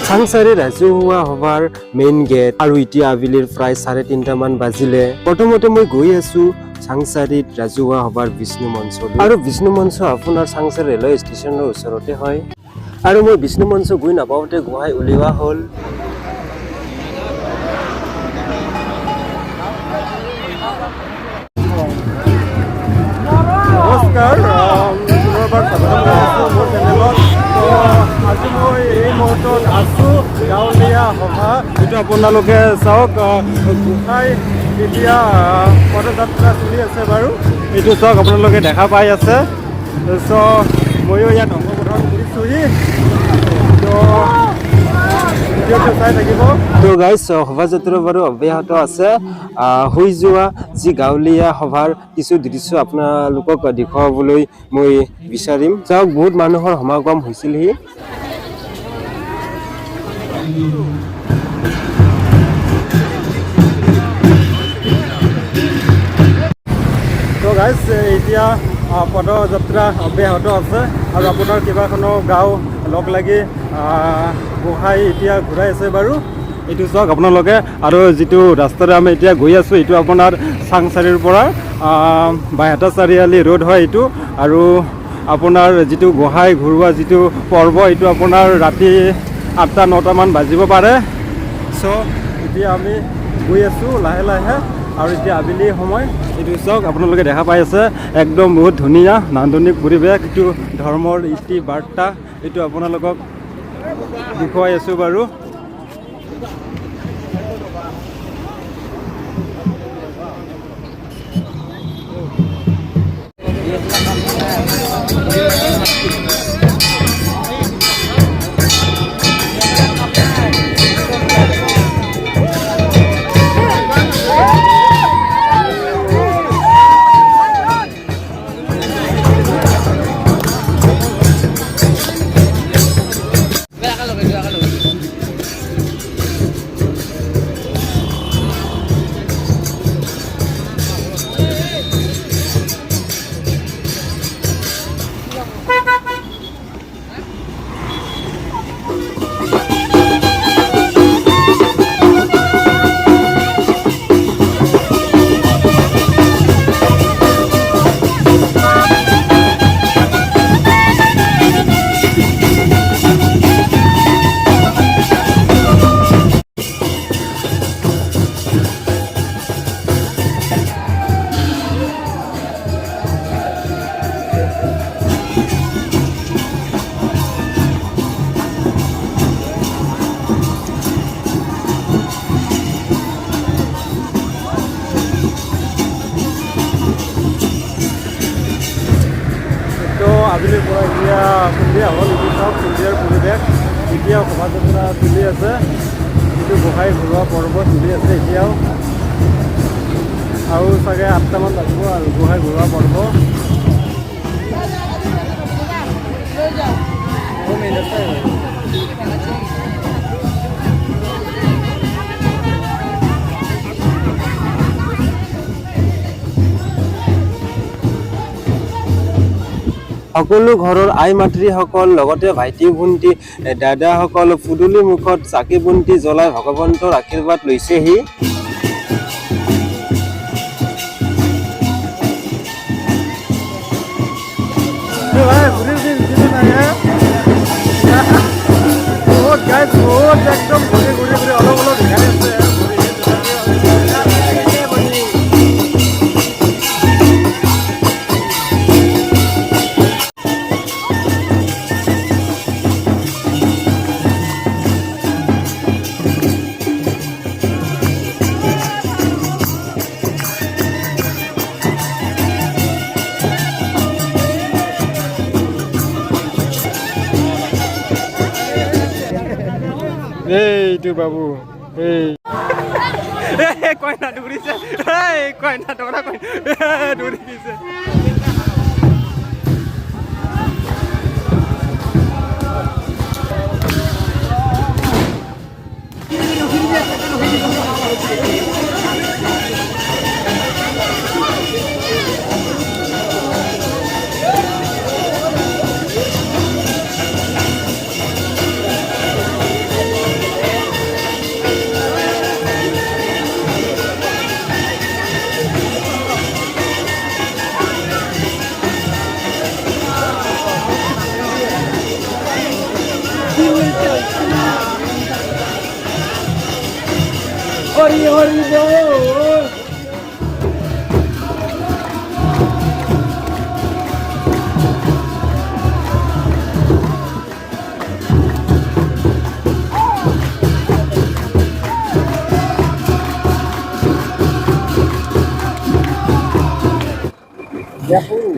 Changsari ৰাজহুৱা সভাৰ main gate আৰু এতিয়া আবেলিৰ প্ৰায় 3:30 মান বাজিলে প্ৰথমতে মই গৈ আছো Changsari ৰাজহুৱা সভাৰ বিষ্ণু মঞ্চ আৰু বিষ্ণু মঞ্চ আপোনাৰ Changsari ৰেলৱে ষ্টেচনৰ ওচৰতে হয় আৰু মই বিষ্ণু মঞ্চ গৈ নাপাওঁতে গুৱাহাটী উলিওৱা হ'ল নমস্কাৰ পুনৰবাৰ স্বাগতম জনাইছোঁ মোৰ চেনেলত আজি মই এই মুহূৰ্তত আছোঁ গাঁৱলীয়া সভা যিটো আপোনালোকে চাওক গোসাঁই এতিয়া পদযাত্ৰা চলি আছে বাৰু এইটো চাওক আপোনালোকে দেখা পাই আছে চ' ময়ো ইয়াত অংশগ্ৰহণ কৰিছোঁহি তো গাইজ শোভাযাত্ৰা বাৰু অব্যাহত আছে হৈ যোৱা যি গাঁৱলীয়া সভাৰ কিছু দৃশ্য আপোনালোকক দেখুৱাবলৈ মই বিচাৰিম চাওক বহুত মানুহৰ সমাগম হৈছিলহি তো গাইজ এতিয়া পদযাত্ৰা অব্যাহত আছে আৰু আপোনাৰ কেইবাখনো গাঁও লগ লাগি গোসাঁই এতিয়া ঘূৰাই আছে বাৰু এইটো চাওক আপোনালোকে আৰু যিটো ৰাস্তাৰে আমি এতিয়া গৈ আছোঁ এইটো আপোনাৰ চাংচাৰিৰ পৰা বাইহাটা চাৰিআলি ৰোড হয় এইটো আৰু আপোনাৰ যিটো গোসাঁই ঘূৰোৱা যিটো পৰ্ব এইটো আপোনাৰ ৰাতি 8-9 মান বাজিব পাৰে চ' এতিয়া আমি গৈ আছোঁ লাহে লাহে আৰু এতিয়া আবেলি সময় এইটো চাওক আপোনালোকে দেখা পাই আছে একদম বহুত ধুনীয়া নান্দনিক পৰিৱেশ এইটো ধৰ্মৰ ইতি বাৰ্তা এইটো আপোনালোকক দেখুৱাই আছোঁ বাৰু আবেলিৰ পৰা এতিয়া সন্ধিয়া হ'ল এইটো চাওক সন্ধিয়াৰ পৰিৱেশ এতিয়াও শোভাযাত্ৰা চলি আছে যিটো গোসাঁই ঘূৰোৱা পৰ্ব চলি আছে এতিয়াও আৰু চাগে 8টা মান বাজিব আৰু গোসাঁই ঘূৰোৱা পৰ্ব সকলো ঘৰৰ আই মাতৃসকল লগতে ভাইটি ভণ্টি দাদাসকল ফুদুলি মুখত চাকি বন্তি জ্বলাই ভগৱন্তৰ আশীৰ্বাদ লৈছেহি একদম ঘূৰি ঘূৰি ঘূৰি অলপ অলপ দেখাই আছে এইটো বাবু এই কইনা দৌৰিছে কইনা দৌৰা দৌৰি দিছে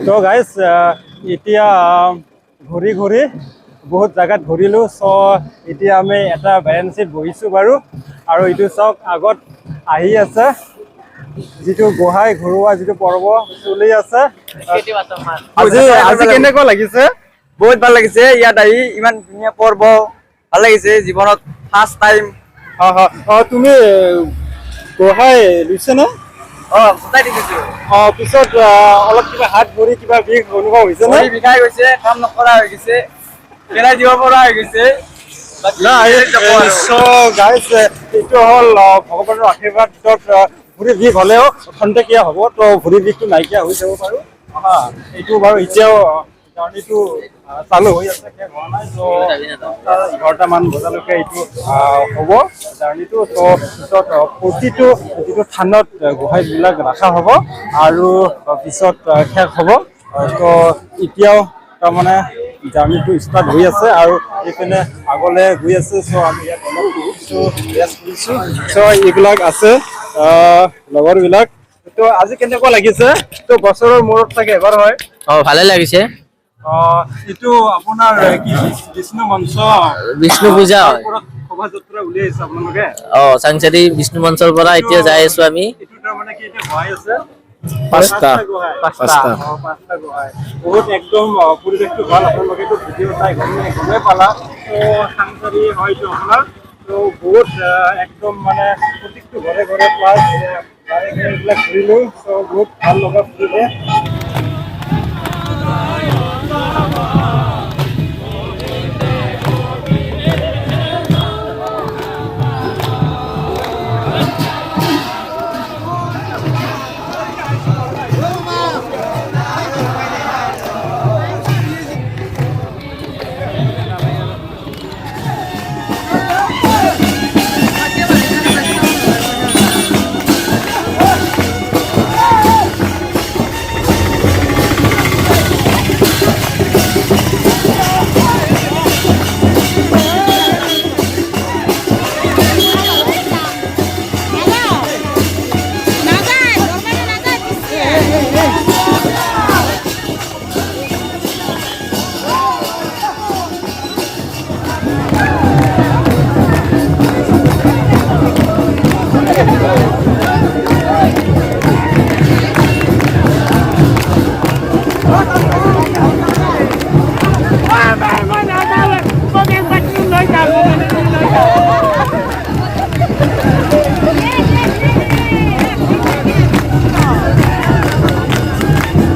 So guys, এতিয়া ঘূৰি ঘূৰি বহুত জায়গাত ঘূৰিলো। সো এতিয়া আমি এটা ভেকেন্সিত বহিছো বাৰু আৰু এইটো চাওক আগত আহি আছে যিটো গোহাই ঘূৰোৱা যিটো পৰ্ব চলি আছে। আজি কেনেকুৱা লাগিছে? বহুত ভাল লাগিছে ইয়াত আহি ইমান ধুনীয়া পৰ্ব ভাল লাগিছে জীৱনত ফাৰ্ষ্ট টাইম। তুমি গোহাই লৈছে না? সদায় দেখিছো। পিছত অলপ কিবা হাত ভৰি কিবা বিষ অনুভৱ হৈছে নে? বিষাই গৈছে, কাম নকৰা হৈ গৈছে, পেলাই দিব পৰা হৈ গৈছে। এইটো হ'ল ভগৱানৰ আশীৰ্বাদত ভৰি বিষ হ'লেও খন্তেকীয়া হ'ব, তো ভৰি বিষটো নাইকিয়া হৈ যাব বাৰু। এইটো বাৰু এতিয়াও জাৰ্ণিটো চালু হৈ আছে, শেষ হোৱা নাই। তো 11টামান বজালৈকে এইটো হ'ব জাৰ্ণিটো। তো পিছত প্ৰতিটো যিটো থানত গোহাঁইবিলাক ৰখা হ'ব আৰু পিছত শেষ হ'ব। তো এতিয়াও তাৰমানে জাৰ্ণিটো ষ্টাৰ্ট হৈ আছে আৰু এইপিনে আগলৈ গৈ আছে। চ' আমি ইয়াত অলপ ৰেষ্ট কৰিছোঁ। চ' এইবিলাক আছে লগৰবিলাক। তো আজি কেনেকুৱা লাগিছে? তো বছৰৰ মূৰত চাগে এবাৰ হয়। ভালে লাগিছে। এইটো আপোনাৰ কি বিষ্ণু মঞ্চ বিষ্ণু পূজা হয়। শোভাযাত্ৰা উলিয়াইছে আপোনালোকে? চাংচাৰী বিষ্ণু মঞ্চৰ পৰা এতিয়া যাই আছো আমি। এইটো তাৰমানে কি এতিয়া গোহাঁই আছে? পাঁচটা গোহাঁই। বহুত একদম পৰিৱেশটো ভাল। আপোনালোকেতো ভিডিঅ' চাই গমেই পালা। তো চাংচাৰী হয়তো আপোনাৰ তো বহুত একদম মানে প্ৰত্যেকটো ঘৰে ঘৰে প্লাছ এইবিলাক ঘূৰিলো। তো বহুত ভাল লগা পৰিৱেশ।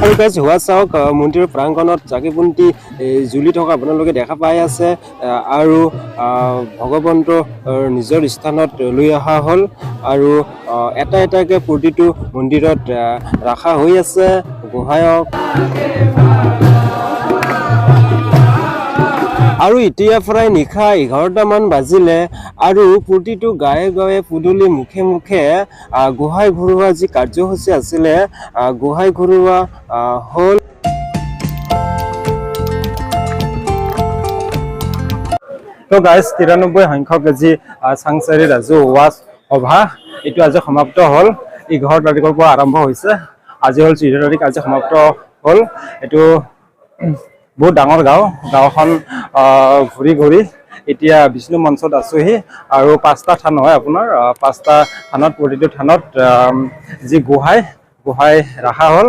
আৰু গাইজ হোৱা চাওক মন্দিৰৰ প্ৰাংগণত চাকি-বন্তি জ্বলি থকা আপোনালোকে দেখা পাই আছে। আৰু ভগৱন্ত নিজৰ স্থানত লৈ অহা হ'ল আৰু এটা এটাকৈ প্ৰতিটো মন্দিৰত ৰখা হৈ আছে গোহাঁয়ক। আৰু এতিয়া প্ৰায় নিশা 11টামান বাজিলে আৰু প্ৰতিটো গাঁৱে গাঁৱে পদূলি মুখে মুখে গোহাঁই ঘূৰোৱা যি কাৰ্যসূচী আছিলে গোহাঁই ঘূৰোৱা হ'ল। তো গাইজ 93 সংখ্যক যি চাংচাৰী ৰাজহুৱা সভা এইটো আজি সমাপ্ত হ'ল। 11 তাৰিখৰ পৰা আৰম্ভ হৈছে, আজি হ'ল 14 তাৰিখ, আজি সমাপ্ত হ'ল। এইটো বহুত ডাঙৰ গাঁওখন ঘূৰি ঘূৰি এতিয়া বিষ্ণু মঞ্চত আছোহি। আৰু 5টা থান হয় আপোনাৰ, 5টা থানত প্ৰতিটো থানত যি গোহাঁই ৰখা হ'ল।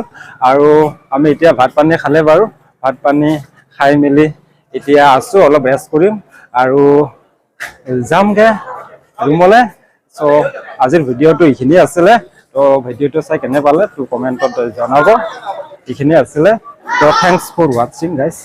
আৰু আমি এতিয়া ভাত পানী খালে বাৰু, ভাত পানী খাই মেলি এতিয়া আছোঁ, অলপ ৰেষ্ট কৰিম আৰু যামগৈ ৰুমলৈ। চ' আজিৰ ভিডিঅ'টো এইখিনিয়ে আছিলে। তো ভিডিঅ'টো চাই কেনে পালে তো কমেণ্টত জনাব। এইখিনিয়ে আছিলে। তো থেংকছ ফৰ ৱাচিং গাইজ।